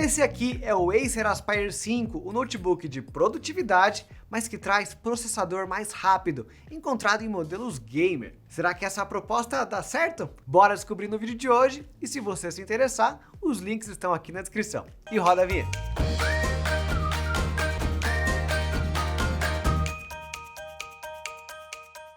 Esse aqui é o Acer Aspire 5, o notebook de produtividade, mas que traz processador mais rápido, encontrado em modelos gamer. Será que essa proposta dá certo? Bora descobrir no vídeo de hoje, e se você se interessar, os links estão aqui na descrição. E roda a vinheta.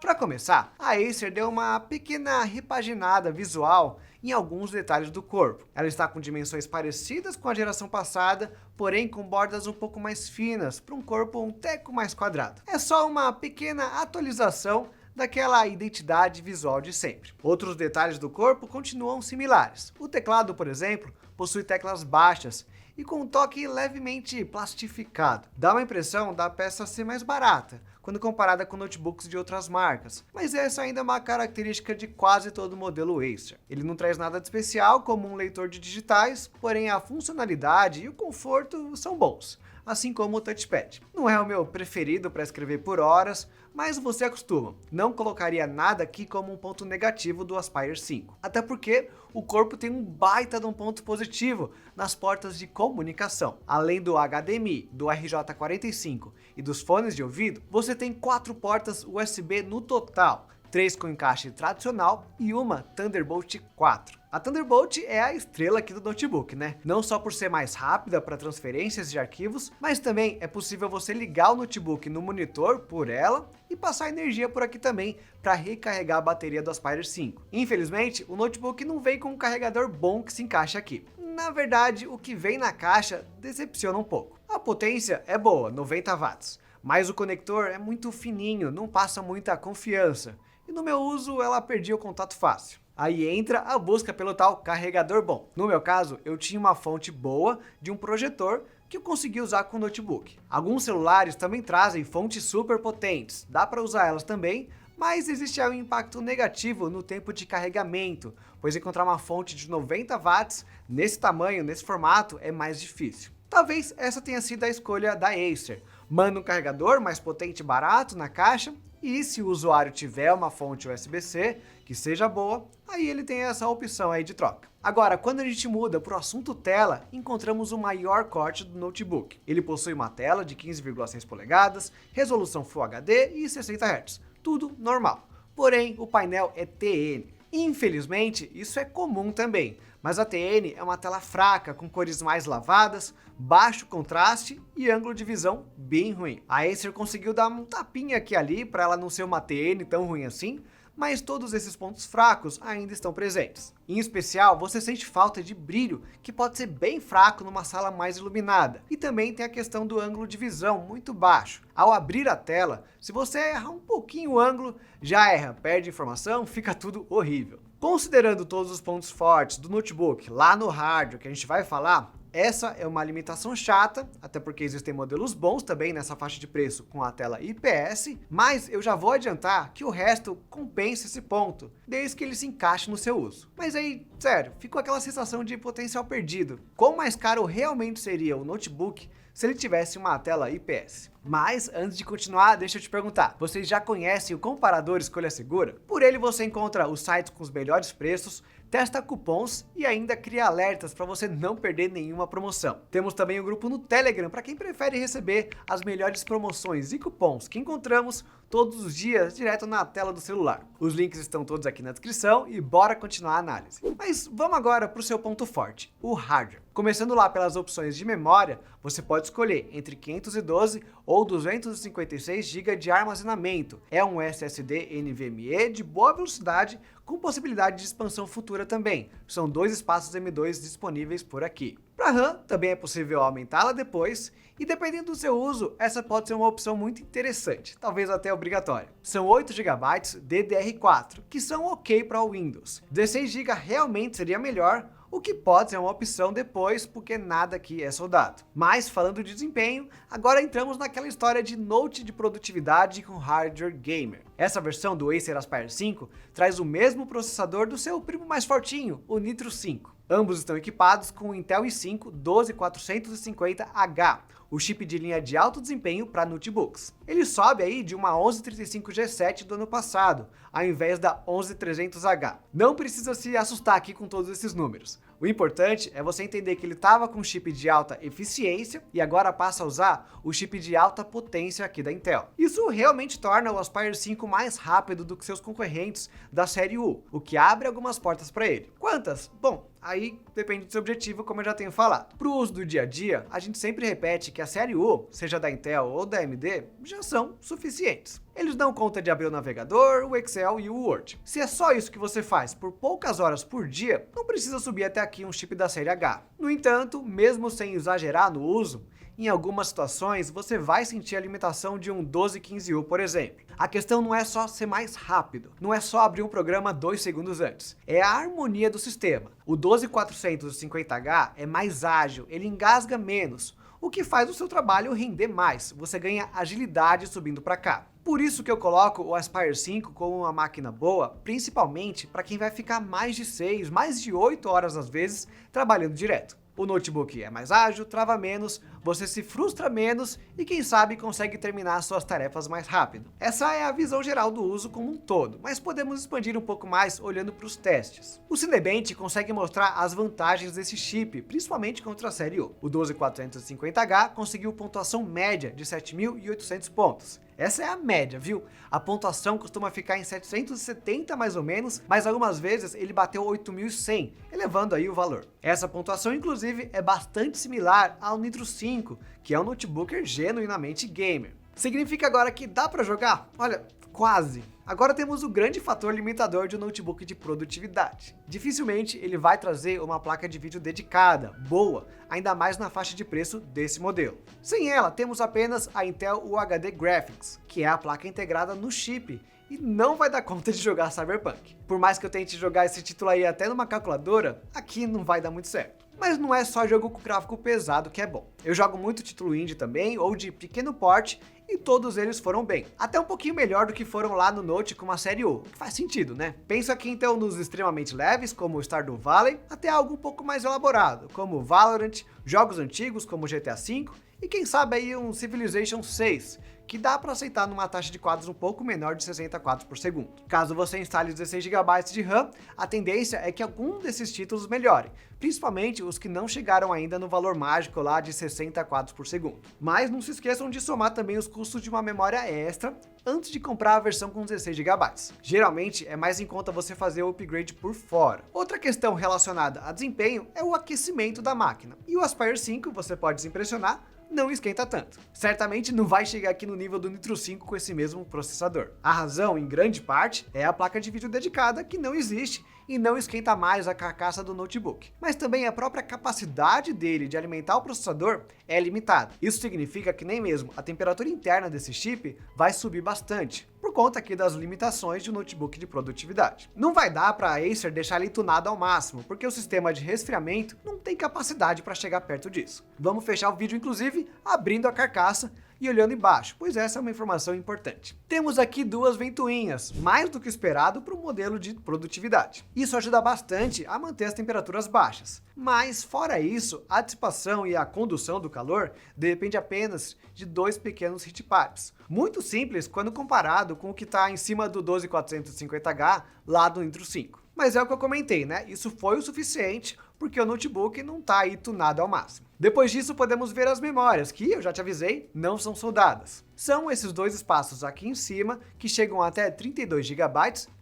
Para começar, a Acer deu uma pequena repaginada visual em alguns detalhes do corpo. Ela está com dimensões parecidas com a geração passada, porém com bordas um pouco mais finas, para um corpo um teco mais quadrado. É só uma pequena atualização daquela identidade visual de sempre. Outros detalhes do corpo continuam similares. O teclado, por exemplo, possui teclas baixas e com um toque levemente plastificado. Dá uma impressão da peça ser mais barata, quando comparada com notebooks de outras marcas, mas essa ainda é uma característica de quase todo modelo Acer. Ele não traz nada de especial como um leitor de digitais, porém a funcionalidade e o conforto são bons, assim como o touchpad. Não é o meu preferido para escrever por horas, mas você acostuma. Não colocaria nada aqui como um ponto negativo do Aspire 5. Até porque o corpo tem um baita de um ponto positivo nas portas de comunicação. Além do HDMI, do RJ45 e dos fones de ouvido, você tem 4 portas USB no total. 3 com encaixe tradicional e uma Thunderbolt 4. A Thunderbolt é a estrela aqui do notebook, né? Não só por ser mais rápida para transferências de arquivos, mas também é possível você ligar o notebook no monitor por ela e passar energia por aqui também para recarregar a bateria do Aspire 5. Infelizmente, o notebook não vem com um carregador bom que se encaixa aqui. Na verdade, o que vem na caixa decepciona um pouco. A potência é boa, 90 watts, mas o conector é muito fininho, não passa muita confiança. E no meu uso, ela perdia o contato fácil. Aí entra a busca pelo tal carregador bom. No meu caso, eu tinha uma fonte boa de um projetor que eu consegui usar com o notebook. Alguns celulares também trazem fontes super potentes, dá para usar elas também, mas existe um impacto negativo no tempo de carregamento, pois encontrar uma fonte de 90 watts nesse tamanho, nesse formato, é mais difícil. Talvez essa tenha sido a escolha da Acer. Manda um carregador mais potente e barato na caixa, e se o usuário tiver uma fonte USB-C que seja boa, aí ele tem essa opção aí de troca. Agora, quando a gente muda para o assunto tela, encontramos o maior corte do notebook. Ele possui uma tela de 15,6 polegadas, resolução Full HD e 60 Hz. Tudo normal. Porém, o painel é TN. Infelizmente, isso é comum também, mas a TN é uma tela fraca, com cores mais lavadas, baixo contraste e ângulo de visão bem ruim. A Acer conseguiu dar um tapinha aqui e ali para ela não ser uma TN tão ruim assim, mas todos esses pontos fracos ainda estão presentes. Em especial, você sente falta de brilho, que pode ser bem fraco numa sala mais iluminada. E também tem a questão do ângulo de visão muito baixo. Ao abrir a tela, se você errar um pouquinho o ângulo, já erra, perde informação, fica tudo horrível. Considerando todos os pontos fortes do notebook lá no hardware que a gente vai falar, essa é uma limitação chata, até porque existem modelos bons também nessa faixa de preço com a tela IPS, mas eu já vou adiantar que o resto compensa esse ponto, desde que ele se encaixe no seu uso. Mas aí, sério, ficou aquela sensação de potencial perdido. Quão mais caro realmente seria o notebook se ele tivesse uma tela IPS? Mas, antes de continuar, deixa eu te perguntar, vocês já conhecem o comparador Escolha Segura? Por ele você encontra os sites com os melhores preços, testa cupons e ainda cria alertas para você não perder nenhuma promoção. Temos também um grupo no Telegram para quem prefere receber as melhores promoções e cupons que encontramos todos os dias direto na tela do celular. Os links estão todos aqui na descrição e bora continuar a análise. Mas vamos agora para o seu ponto forte, o hardware. Começando lá pelas opções de memória, você pode escolher entre 512 ou 256 GB de armazenamento. É um SSD NVMe de boa velocidade com possibilidade de expansão futura também. São 2 espaços M2 disponíveis por aqui. Para RAM, também é possível aumentá-la depois, e dependendo do seu uso, essa pode ser uma opção muito interessante, talvez até obrigatória. São 8 GB DDR4, que são ok para o Windows. 16 GB realmente seria melhor, o que pode ser uma opção depois, porque nada aqui é soldado. Mas falando de desempenho, agora entramos naquela história de note de produtividade com hardware gamer. Essa versão do Acer Aspire 5 traz o mesmo processador do seu primo mais fortinho, o Nitro 5. Ambos estão equipados com o Intel i5 12450H, o chip de linha de alto desempenho para notebooks. Ele sobe aí de uma 1135G7 do ano passado, ao invés da 11300H. Não precisa se assustar aqui com todos esses números. O importante é você entender que ele estava com chip de alta eficiência e agora passa a usar o chip de alta potência aqui da Intel. Isso realmente torna o Aspire 5 mais rápido do que seus concorrentes da série U, o que abre algumas portas para ele. Quantas? Bom, aí depende do seu objetivo, como eu já tenho falado. Para o uso do dia a dia, a gente sempre repete que a série U, seja da Intel ou da AMD, já são suficientes. Eles dão conta de abrir o navegador, o Excel e o Word. Se é só isso que você faz por poucas horas por dia, não precisa subir até aqui um chip da série H. No entanto, mesmo sem exagerar no uso, em algumas situações você vai sentir a limitação de um 1215U, por exemplo. A questão não é só ser mais rápido, não é só abrir um programa 2 segundos antes, é a harmonia do sistema. O 12450H é mais ágil, ele engasga menos, o que faz o seu trabalho render mais, você ganha agilidade subindo para cá. Por isso que eu coloco o Aspire 5 como uma máquina boa, principalmente para quem vai ficar mais de 6, mais de 8 horas às vezes trabalhando direto. O notebook é mais ágil, trava menos, você se frustra menos e quem sabe consegue terminar suas tarefas mais rápido. Essa é a visão geral do uso como um todo, mas podemos expandir um pouco mais olhando para os testes. O Cinebench consegue mostrar as vantagens desse chip, principalmente contra a série U. O 12450H conseguiu pontuação média de 7.800 pontos. Essa é a média, viu? A pontuação costuma ficar em 770 mais ou menos, mas algumas vezes ele bateu 8.100, elevando aí o valor. Essa pontuação, inclusive, é bastante similar ao Nitro 5, que é um notebook genuinamente gamer. Significa agora que dá para jogar? Olha, quase. Agora temos o grande fator limitador de um notebook de produtividade. Dificilmente ele vai trazer uma placa de vídeo dedicada, boa, ainda mais na faixa de preço desse modelo. Sem ela, temos apenas a Intel UHD Graphics, que é a placa integrada no chip, e não vai dar conta de jogar Cyberpunk. Por mais que eu tente jogar esse título aí até numa calculadora, aqui não vai dar muito certo. Mas não é só jogo com gráfico pesado que é bom. Eu jogo muito título indie também, ou de pequeno porte, e todos eles foram bem. Até um pouquinho melhor do que foram lá no Note com a série U, que faz sentido, né? Penso aqui então nos extremamente leves, como Stardew Valley, até algo um pouco mais elaborado, como Valorant, jogos antigos como GTA V, e quem sabe aí um Civilization 6, que dá para aceitar numa taxa de quadros um pouco menor de 60 quadros por segundo. Caso você instale 16 GB de RAM, a tendência é que algum desses títulos melhore, principalmente os que não chegaram ainda no valor mágico lá de 60 quadros por segundo. Mas não se esqueçam de somar também os custos de uma memória extra antes de comprar a versão com 16 GB. Geralmente é mais em conta você fazer o upgrade por fora. Outra questão relacionada a desempenho é o aquecimento da máquina. E o Aspire 5, você pode se impressionar, não esquenta tanto. Certamente não vai chegar aqui no nível do Nitro 5 com esse mesmo processador. A razão, em grande parte, é a placa de vídeo dedicada que não existe e não esquenta mais a carcaça do notebook. Mas também a própria capacidade dele de alimentar o processador é limitada. Isso significa que nem mesmo a temperatura interna desse chip vai subir bastante, por conta aqui das limitações de um notebook de produtividade. Não vai dar para a Acer deixar ele tunado ao máximo, porque o sistema de resfriamento não tem capacidade para chegar perto disso. Vamos fechar o vídeo, inclusive, abrindo a carcaça e olhando embaixo, pois essa é uma informação importante. Temos aqui duas ventoinhas, mais do que esperado para o modelo de produtividade. Isso ajuda bastante a manter as temperaturas baixas. Mas, fora isso, a dissipação e a condução do calor depende apenas de dois pequenos heat pipes. Muito simples quando comparado com o que está em cima do 12450H lá do Nitro 5. Mas é o que eu comentei, né? Isso foi o suficiente porque o notebook não está aí tunado ao máximo. Depois disso, podemos ver as memórias, que eu já te avisei, não são soldadas. São esses dois espaços aqui em cima, que chegam até 32 GB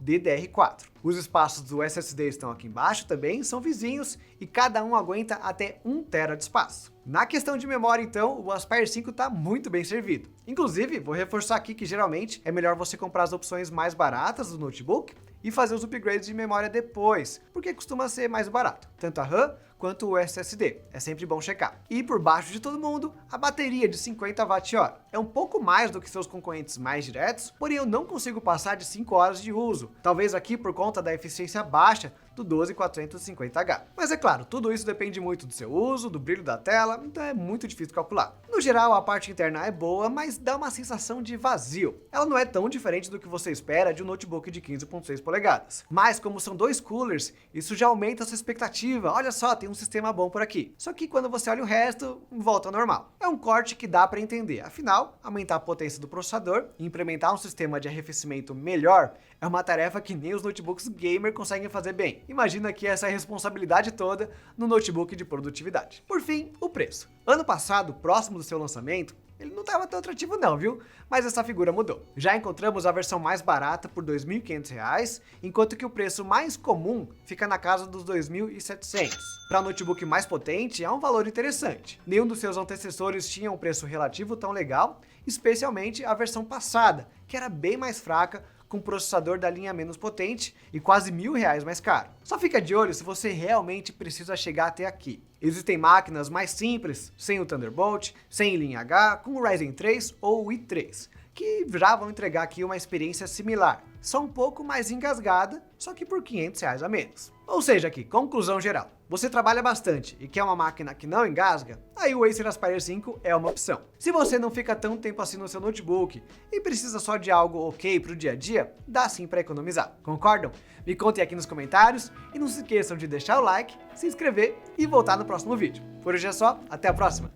DDR4. Os espaços do SSD estão aqui embaixo também, são vizinhos, e cada um aguenta até 1 TB de espaço. Na questão de memória, então, o Aspire 5 está muito bem servido. Inclusive, vou reforçar aqui que geralmente é melhor você comprar as opções mais baratas do notebook e fazer os upgrades de memória depois, porque costuma ser mais barato, tanto a RAM quanto o SSD, é sempre bom checar. E por baixo de todo mundo, a bateria de 50 Wh. É um pouco mais do que seus concorrentes mais diretos, porém eu não consigo passar de 5 horas de uso. Talvez aqui por conta da eficiência baixa, do 12450H. Mas é claro, tudo isso depende muito do seu uso, do brilho da tela, então é muito difícil calcular. No geral, a parte interna é boa, mas dá uma sensação de vazio. Ela não é tão diferente do que você espera de um notebook de 15.6 polegadas. Mas como são dois coolers, isso já aumenta a sua expectativa. Olha só, tem um sistema bom por aqui. Só que quando você olha o resto, volta ao normal. É um corte que dá para entender. Afinal, aumentar a potência do processador e implementar um sistema de arrefecimento melhor é uma tarefa que nem os notebooks gamer conseguem fazer bem. Imagina aqui essa responsabilidade toda no notebook de produtividade. Por fim, o preço. Ano passado, próximo do seu lançamento, ele não estava tão atrativo não, viu? Mas essa figura mudou. Já encontramos a versão mais barata por R$ 2.500, enquanto que o preço mais comum fica na casa dos R$ 2.700. Para notebook mais potente, é um valor interessante. Nenhum dos seus antecessores tinha um preço relativo tão legal, especialmente a versão passada, que era bem mais fraca, com processador da linha menos potente e quase R$ 1.000 mais caro. Só fica de olho se você realmente precisa chegar até aqui. Existem máquinas mais simples, sem o Thunderbolt, sem linha H, com o Ryzen 3 ou o i3, que já vão entregar aqui uma experiência similar, só um pouco mais engasgada, só que por R$ 500 a menos. Ou seja aqui, conclusão geral. Você trabalha bastante e quer uma máquina que não engasga? Aí o Acer Aspire 5 é uma opção. Se você não fica tão tempo assim no seu notebook e precisa só de algo ok para o dia a dia, dá sim para economizar. Concordam? Me contem aqui nos comentários e não se esqueçam de deixar o like, se inscrever e voltar no próximo vídeo. Por hoje é só, até a próxima!